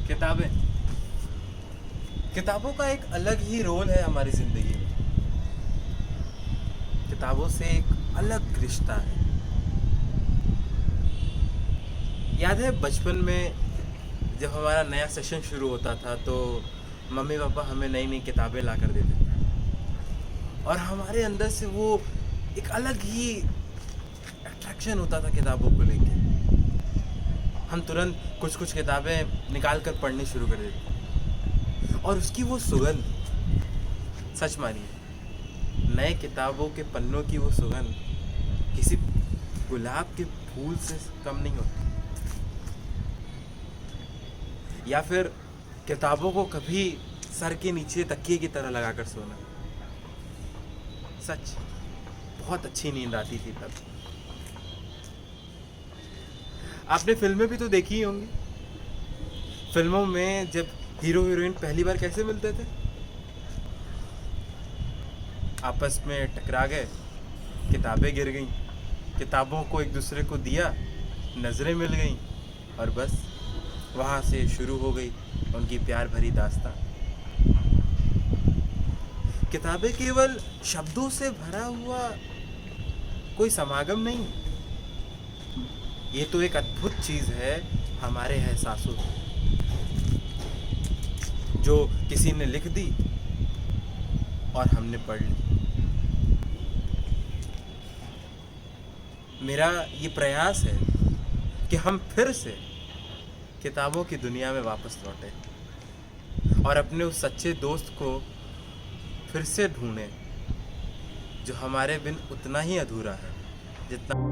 किताबें किताबों का एक अलग ही रोल है हमारी ज़िंदगी में। किताबों से एक अलग रिश्ता है। याद है बचपन में जब हमारा नया सेशन शुरू होता था तो मम्मी पापा हमें नई नई किताबें ला कर देते थे और हमारे अंदर से वो एक अलग ही अट्रैक्शन होता था किताबों को लेके। हम तुरंत कुछ कुछ किताबें निकाल कर पढ़नी शुरू कर देते और उसकी वो सुगंध, सच मानिए नए किताबों के पन्नों की वो सुगंध किसी गुलाब के फूल से कम नहीं होती। या फिर किताबों को कभी सर के नीचे तकिए की तरह लगाकर सोना, सच बहुत अच्छी नींद आती थी तब। आपने फिल्में भी तो देखी ही होंगी। फिल्मों में जब हीरो हीरोइन पहली बार कैसे मिलते थे, आपस में टकरा गए, किताबें गिर गईं, किताबों को एक दूसरे को दिया, नज़रें मिल गईं और बस वहाँ से शुरू हो गई उनकी प्यार भरी दास्तां। किताबें केवल शब्दों से भरा हुआ कोई समागम नहीं, ये तो एक अद्भुत चीज़ है हमारे एहसासों की, जो किसी ने लिख दी और हमने पढ़ ली। मेरा ये प्रयास है कि हम फिर से किताबों की दुनिया में वापस लौटें और अपने उस सच्चे दोस्त को फिर से ढूंढें जो हमारे बिन उतना ही अधूरा है जितना।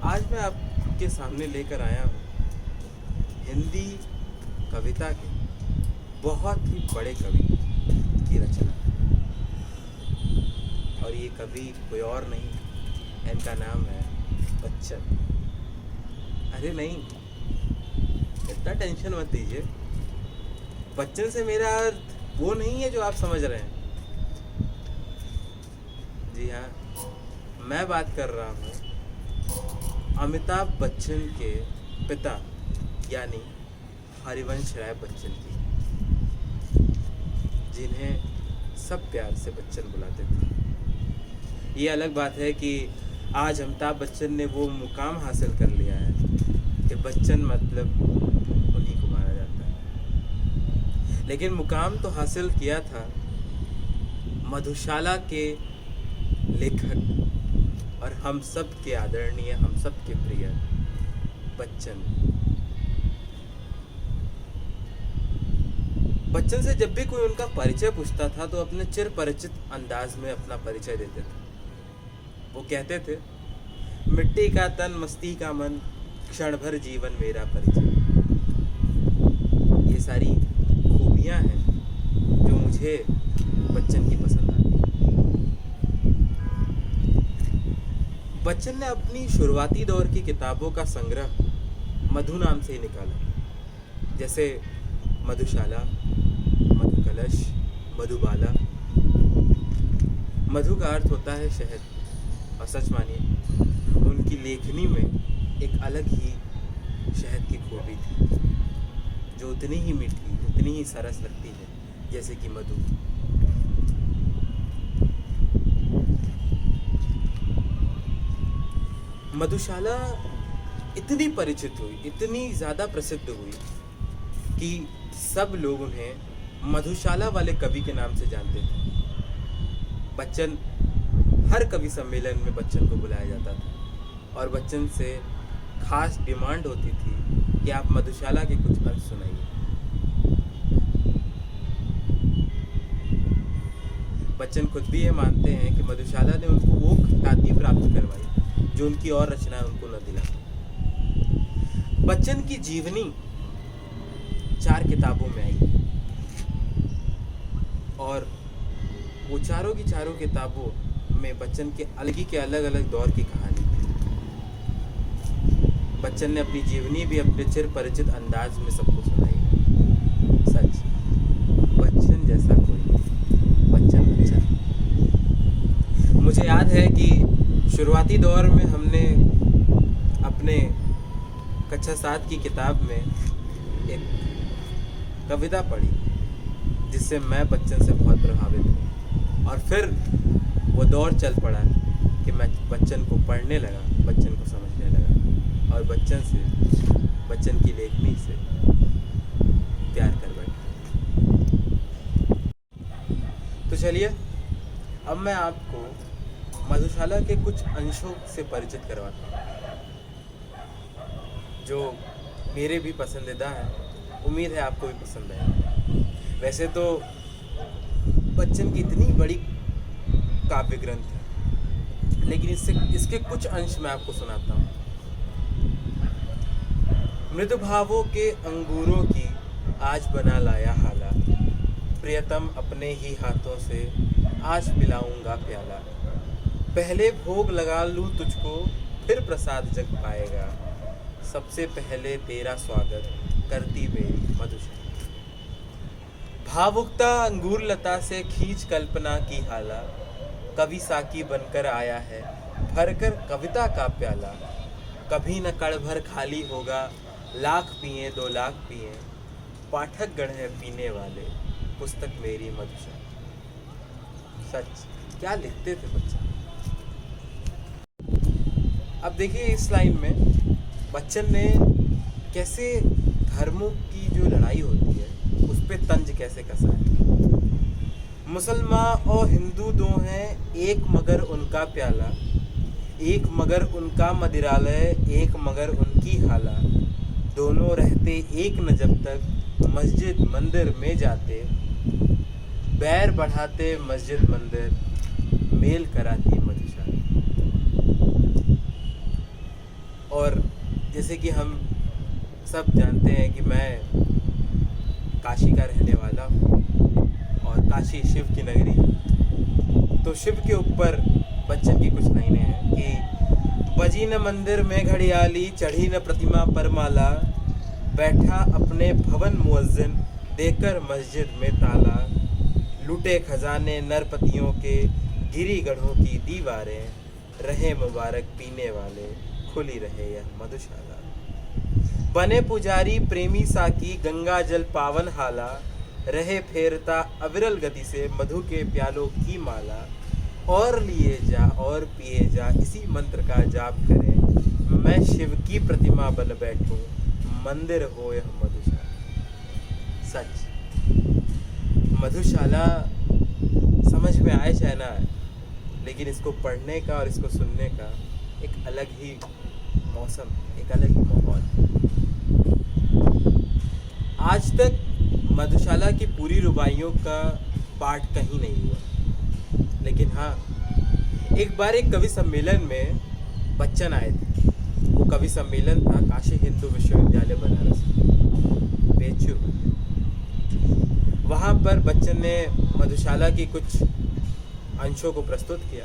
आज मैं आपके सामने लेकर आया हूँ हिंदी कविता के बहुत ही बड़े कवि की रचना, और ये कवि कोई और नहीं, इनका नाम है बच्चन। अरे नहीं, इतना टेंशन मत लीजिए। बच्चन से मेरा अर्थ वो नहीं है जो आप समझ रहे हैं। जी हाँ, मैं बात कर रहा हूँ अमिताभ बच्चन के पिता यानी हरिवंश राय बच्चन की, जिन्हें सब प्यार से बच्चन बुलाते थे। ये अलग बात है कि आज अमिताभ बच्चन ने वो मुकाम हासिल कर लिया है कि बच्चन मतलब उन्हीं को माना जाता है, लेकिन मुकाम तो हासिल किया था मधुशाला के लेखक और हम सब के आदरणीय, हम सब के प्रिय बच्चन। बच्चन से जब भी कोई उनका परिचय पूछता था तो अपने चिर परिचित अंदाज में अपना परिचय देते थे। वो कहते थे, मिट्टी का तन मस्ती का मन, क्षण भर जीवन मेरा परिचय। ये सारी खूबियां हैं जो मुझे बच्चन की पसंद आती। बच्चन ने अपनी शुरुआती दौर की किताबों का संग्रह मधु नाम से ही निकाला, जैसे मधुशाला, मधुकलश, मधुबाला। मधु का अर्थ होता है शहद, और सच मानिए उनकी लेखनी में एक अलग ही शहद की खूबी थी, जो उतनी ही मीठी, उतनी ही सरस लगती है जैसे कि मधु। मधुशाला इतनी परिचित हुई, इतनी ज़्यादा प्रसिद्ध हुई कि सब लोग उन्हें मधुशाला वाले कवि के नाम से जानते थे। बच्चन, हर कवि सम्मेलन में बच्चन को बुलाया जाता था और बच्चन से खास डिमांड होती थी कि आप मधुशाला के कुछ अंश सुनाइए। बच्चन खुद भी ये मानते हैं कि मधुशाला ने उनको वो ख्याति प्राप्त करवाई जो उनकी और रचनाएं उनको न दिला। बच्चन की जीवनी 4 किताबों में आई और वो चारों की चारों किताबों में बच्चन के अलग अलग दौर की कहानी थी। बच्चन ने अपनी जीवनी भी अपने चिर परिचित अंदाज में सबको सुनाई। सच, बच्चन जैसा कोई नहीं, बच्चन बच्चन। मुझे याद है कि शुरुआती दौर में हमने अपने कक्षा 7 की किताब में एक कविता पढ़ी जिससे मैं बच्चन से बहुत प्रभावित हुआ और फिर वो दौर चल पड़ा कि मैं बच्चन को पढ़ने लगा, बच्चन को समझने लगा और बच्चन की लेखनी से प्यार कर बैठा। तो चलिए अब मैं आपको मधुशाला के कुछ अंशों से परिचित करवाता हूँ जो मेरे भी पसंदीदा है। उम्मीद है आपको भी पसंद आएगा। वैसे तो बच्चन की इतनी बड़ी काव्य ग्रंथ है, लेकिन इसके कुछ अंश मैं आपको सुनाता हूँ। मृदु भावों के अंगूरों की आज बना लाया हाला, प्रियतम अपने ही हाथों से आज पिलाऊंगा प्याला। पहले भोग लगा लूं तुझको फिर प्रसाद जग पाएगा, सबसे पहले तेरा स्वागत करती मेरी मधुशाला। भावुकता अंगूर लता से खींच कल्पना की हाला, कवि साकी बनकर आया है भरकर कविता का प्याला। कभी न कड़ भर खाली होगा, लाख पिए 2 लाख पिए, पाठक गण है पीने वाले, पुस्तक मेरी मधुशाला। सच, क्या लिखते थे बच्चन। अब देखिए इस लाइन में बच्चन ने कैसे धर्मों की जो लड़ाई होती है उस पे तंज कैसे कसा है। मुसलमान और हिंदू दो हैं एक मगर उनका प्याला, एक मगर उनका मदिरालय, एक मगर उनकी हाला। दोनों रहते एक न जब तक मस्जिद मंदिर में जाते, बैर बढ़ाते मस्जिद मंदिर, मेल कराती मधुशाला। और जैसे कि हम सब जानते हैं कि मैं काशी का रहने वाला हूँ और काशी शिव की नगरी है। तो शिव के ऊपर बच्चन की कुछ लाइनें हैं कि बजी न मंदिर में घड़ियाली, चढ़ी न प्रतिमा पर माला, बैठा अपने भवन मुअज्जिन देकर मस्जिद में ताला। लूटे खजाने नरपतियों के, गिरी गढ़ों की दीवारें, रहे मुबारक पीने वाले, खुली रहे यह मधुशाला। बने पुजारी प्रेमी साकी, गंगा जल पावन हाला, रहे फेरता अविरल गति से मधु के प्यालों की माला। और लिए जा और पिए जा, इसी मंत्र का जाप करें, मैं शिव की प्रतिमा बन बैठूं, मंदिर हो यह मधुशाला। सच, मधुशाला समझ में आए चाहे ना आए, लेकिन इसको पढ़ने का और इसको सुनने का एक अलग ही मौसम, एक अलग ही माहौल। आज तक मधुशाला की पूरी रुबाइयों का पाठ कहीं नहीं हुआ, लेकिन हाँ, एक बार एक कवि सम्मेलन में बच्चन आए थे। वो कवि सम्मेलन था काशी हिंदू विश्वविद्यालय बनारस, बेचू। वहाँ पर बच्चन ने मधुशाला की कुछ अंशों को प्रस्तुत किया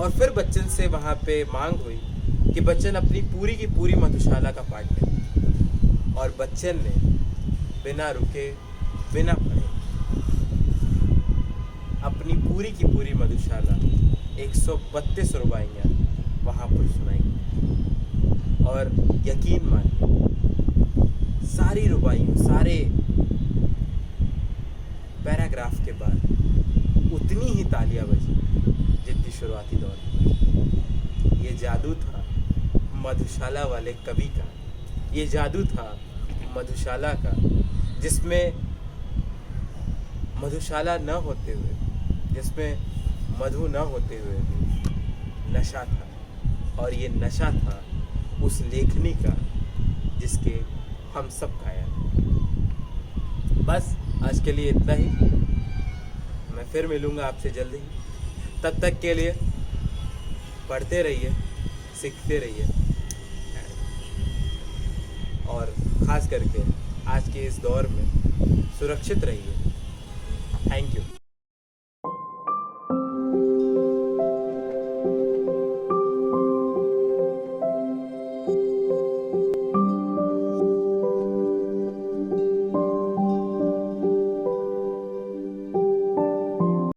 और फिर बच्चन से वहाँ पे मांग हुई कि बच्चन अपनी पूरी की पूरी मधुशाला का पाठ करें। और बच्चन ने बिना रुके, बिना पढ़े अपनी पूरी की पूरी मधुशाला 132 रुबाइयाँ वहाँ पर सुनाई। और यकीन मानिए, सारी रुबाइयों, सारे पैराग्राफ के बाद उतनी ही तालियां बजी जितनी शुरुआती दौर में। ये जादू था मधुशाला वाले कवि का, ये जादू था मधुशाला का, जिसमें मधुशाला न होते हुए, जिसमें मधु न होते हुए भी नशा था। और ये नशा था उस लेखनी का जिसके हम सब कायल। बस आज के लिए इतना ही। मैं फिर मिलूँगा आपसे जल्दी ही। तब तक के लिए पढ़ते रहिए, सीखते रहिए, और ख़ास करके आज के इस दौर में सुरक्षित रहिए। Thank you.